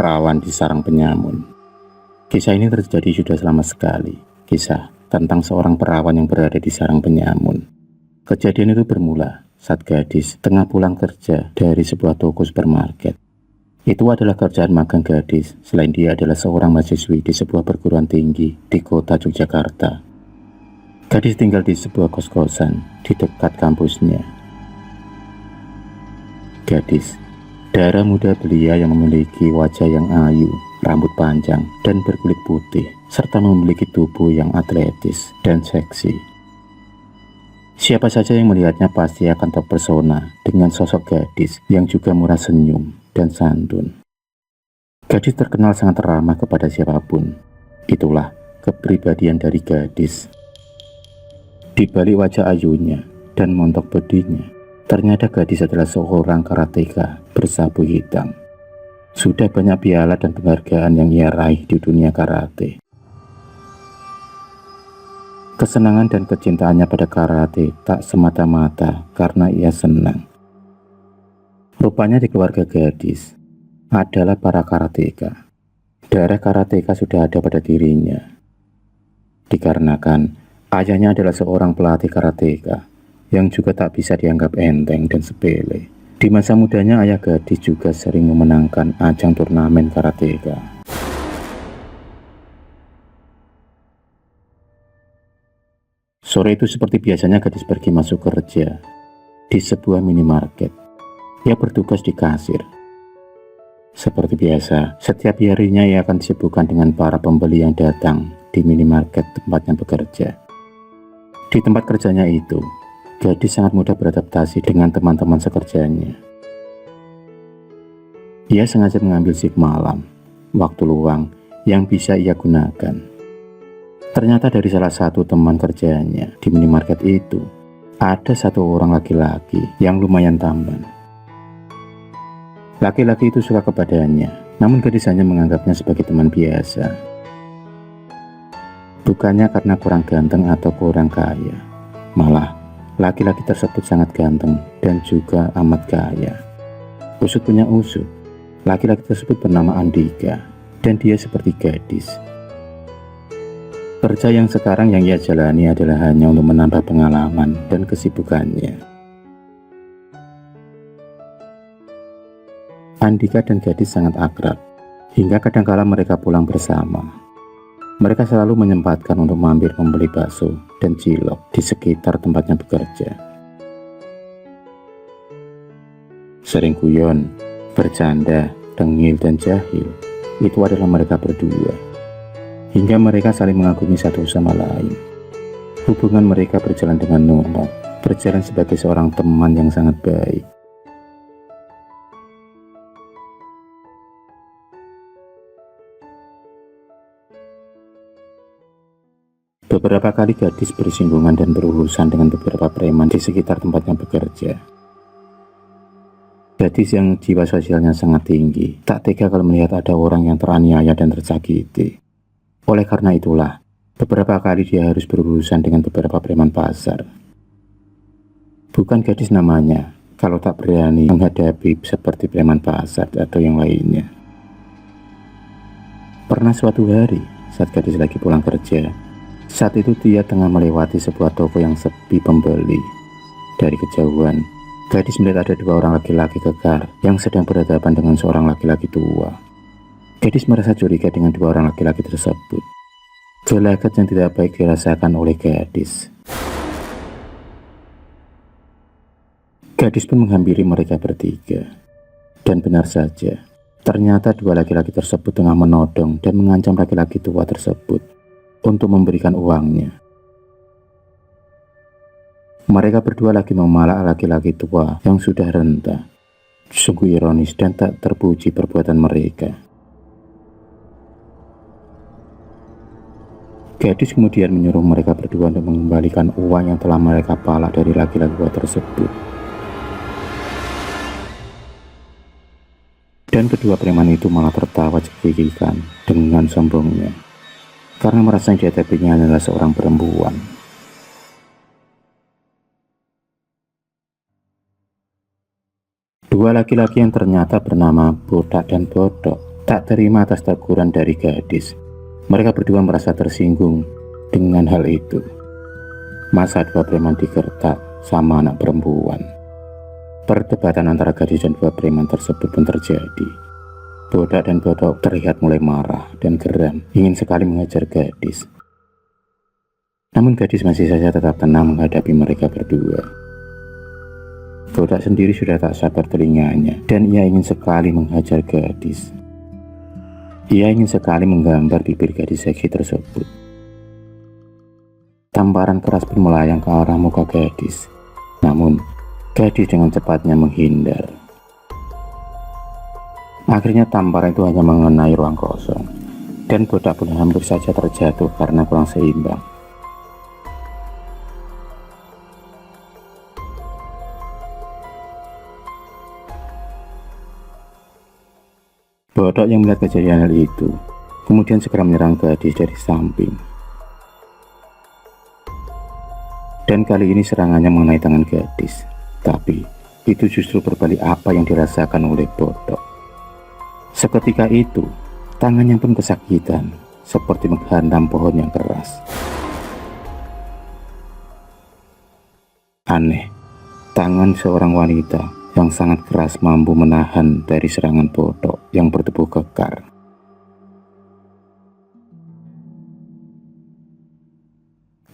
perawan di sarang penyamun. Kisah ini terjadi sudah lama sekali. Kisah tentang seorang perawan yang berada di sarang penyamun. Kejadian itu bermula saat gadis tengah pulang kerja dari sebuah toko supermarket. Itu adalah kerjaan magang gadis, selain dia adalah seorang mahasiswi di sebuah perguruan tinggi di kota Yogyakarta. Gadis tinggal di sebuah kos-kosan di dekat kampusnya. Gadis, darah muda belia yang memiliki wajah yang ayu, rambut panjang dan berkulit putih, serta memiliki tubuh yang atletis dan seksi. Siapa saja yang melihatnya pasti akan terpesona dengan sosok gadis yang juga murah senyum dan santun. Gadis terkenal sangat ramah kepada siapapun. Itulah kepribadian dari gadis. Di balik wajah ayunya dan montok bodinya, ternyata gadis adalah seorang karateka bersabu hitam. Sudah banyak piala dan penghargaan yang ia raih di dunia karate. Kesenangan dan kecintaannya pada karate tak semata-mata karena ia senang. Rupanya di keluarga gadis adalah para karateka. Darah karateka sudah ada pada dirinya. Dikarenakan ayahnya adalah seorang pelatih karateka yang juga tak bisa dianggap enteng dan sepele. Di masa mudanya ayah gadis juga sering memenangkan ajang turnamen karateka. Sore itu seperti biasanya gadis pergi masuk kerja di sebuah minimarket. Ia bertugas di kasir. Seperti biasa, setiap harinya ia akan disibukkan dengan para pembeli yang datang di minimarket tempatnya bekerja. Di tempat kerjanya itu, gadis sangat mudah beradaptasi dengan teman-teman sekerjanya. Ia sengaja mengambil shift malam, waktu luang yang bisa ia gunakan. Ternyata dari salah satu teman kerjanya di minimarket itu, ada satu orang laki-laki yang lumayan tampan. Laki-laki itu suka kepadanya, namun gadis hanya menganggapnya sebagai teman biasa. Bukannya karena kurang ganteng atau kurang kaya, malah laki-laki tersebut sangat ganteng dan juga amat kaya. Usut punya usut, laki-laki tersebut bernama Andika dan dia seperti gadis. Kerja yang sekarang yang ia jalani adalah hanya untuk menambah pengalaman dan kesibukannya. Andika dan gadis sangat akrab, hingga kadangkala mereka pulang bersama. Mereka selalu menyempatkan untuk mampir membeli bakso dan cilok di sekitar tempatnya bekerja. Sering guyon, bercanda, tengil dan jahil, itu adalah mereka berdua. Hingga mereka saling mengagumi satu sama lain. Hubungan mereka berjalan dengan normal, berjalan sebagai seorang teman yang sangat baik. Beberapa kali gadis bersinggungan dan berurusan dengan beberapa preman di sekitar tempatnya bekerja. Gadis yang jiwa sosialnya sangat tinggi, tak tega kalau melihat ada orang yang teraniaya dan tersakiti. Oleh karena itulah, beberapa kali dia harus berurusan dengan beberapa preman pasar. Bukan gadis namanya, kalau tak berani menghadapi seperti preman pasar atau yang lainnya. Pernah suatu hari, saat gadis lagi pulang kerja, saat itu dia tengah melewati sebuah toko yang sepi pembeli. Dari kejauhan, gadis melihat ada dua orang laki-laki kekar yang sedang berhadapan dengan seorang laki-laki tua. Gadis merasa curiga dengan dua orang laki-laki tersebut. Gelagat yang tidak baik dirasakan oleh gadis. Gadis pun menghampiri mereka bertiga. Dan benar saja, ternyata dua laki-laki tersebut tengah menodong dan mengancam laki-laki tua tersebut untuk memberikan uangnya. Mereka berdua lagi memalak laki-laki tua yang sudah renta. Sungguh ironis dan tak terpuji perbuatan mereka. Gadis kemudian menyuruh mereka berdua untuk mengembalikan uang yang telah mereka palak dari laki-laki tua tersebut. Dan kedua preman itu malah tertawa cekikikan dengan sombongnya, karena merasa yang dihadapinya adalah seorang perempuan. Dua laki-laki yang ternyata bernama Botak dan Bodok tak terima atas teguran dari gadis. Mereka berdua merasa tersinggung dengan hal itu. Masa dua preman digertak sama anak perempuan. Perdebatan antara gadis dan dua preman tersebut pun terjadi. Bodak dan Bodok terlihat mulai marah dan geram, ingin sekali mengejar gadis. Namun gadis masih saja tetap tenang menghadapi mereka berdua. Bodak sendiri sudah tak sabar telinganya, dan ia ingin sekali menghajar gadis. Ia ingin sekali menggambar bibir gadis seksi tersebut. Tamparan keras pun melayang ke arah muka gadis. Namun, gadis dengan cepatnya menghindar. Akhirnya tamparan itu hanya mengenai ruang kosong, dan Bodak pun hampir saja terjatuh karena kurang seimbang. Bodak yang melihat kejadian hal itu, kemudian segera menyerang gadis dari samping. Dan kali ini serangannya mengenai tangan gadis, tapi itu justru berbalik apa yang dirasakan oleh Bodak. Seketika itu, tangannya pun kesakitan, seperti menghantam pohon yang keras. Aneh, tangan seorang wanita yang sangat keras mampu menahan dari serangan Bodak yang bertubuh kekar.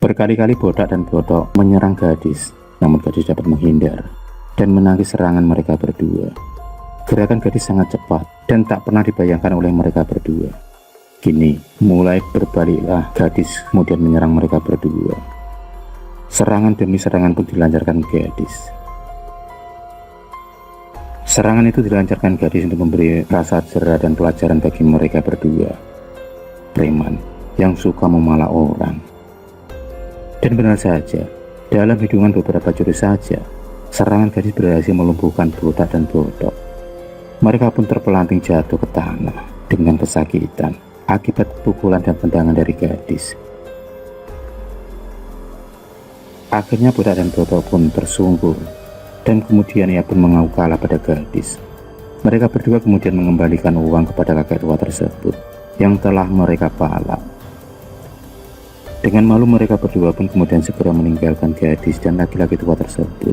Berkali-kali Bodak dan Bodok menyerang gadis, namun gadis dapat menghindar dan menangkis serangan mereka berdua. Gerakan gadis sangat cepat dan tak pernah dibayangkan oleh mereka berdua. Kini mulai berbaliklah gadis kemudian menyerang mereka berdua. Serangan demi serangan pun dilancarkan gadis. Serangan itu dilancarkan gadis untuk memberi rasa jera dan pelajaran bagi mereka berdua. Preman yang suka memalak orang. Dan benar saja, dalam hitungan beberapa jurus saja, serangan gadis berhasil melumpuhkan Bodak dan Bodok. Mereka pun terpelanting jatuh ke tanah dengan kesakitan akibat pukulan dan tendangan dari gadis. Akhirnya Bodak dan Bodok pun tersungkur, dan kemudian ia pun mengaku kalah pada gadis. Mereka berdua kemudian mengembalikan uang kepada kakek tua tersebut yang telah mereka palak. Dengan malu mereka berdua pun kemudian segera meninggalkan gadis dan laki-laki tua tersebut.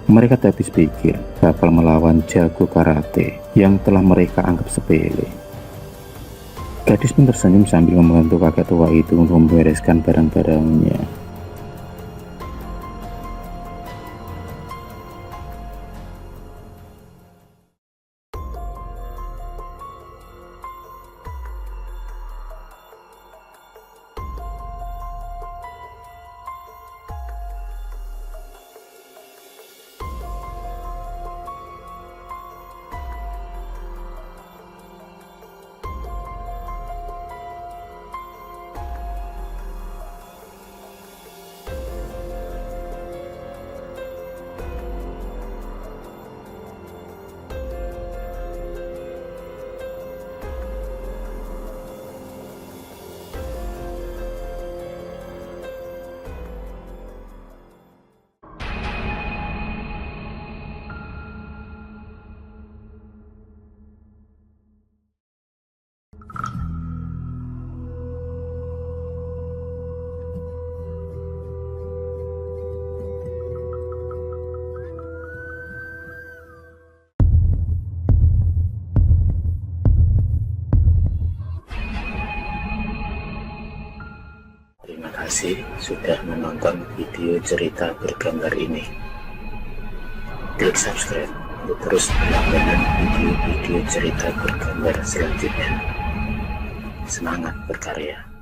Mereka tak habis pikir bakal melawan jago karate yang telah mereka anggap sepele. Gadis pun tersenyum sambil membantu kakek tua itu untuk membereskan barang-barangnya. Terima kasih sudah menonton video cerita bergambar ini. Klik subscribe untuk terus mendapatkan video-video cerita bergambar selanjutnya. Semangat berkarya.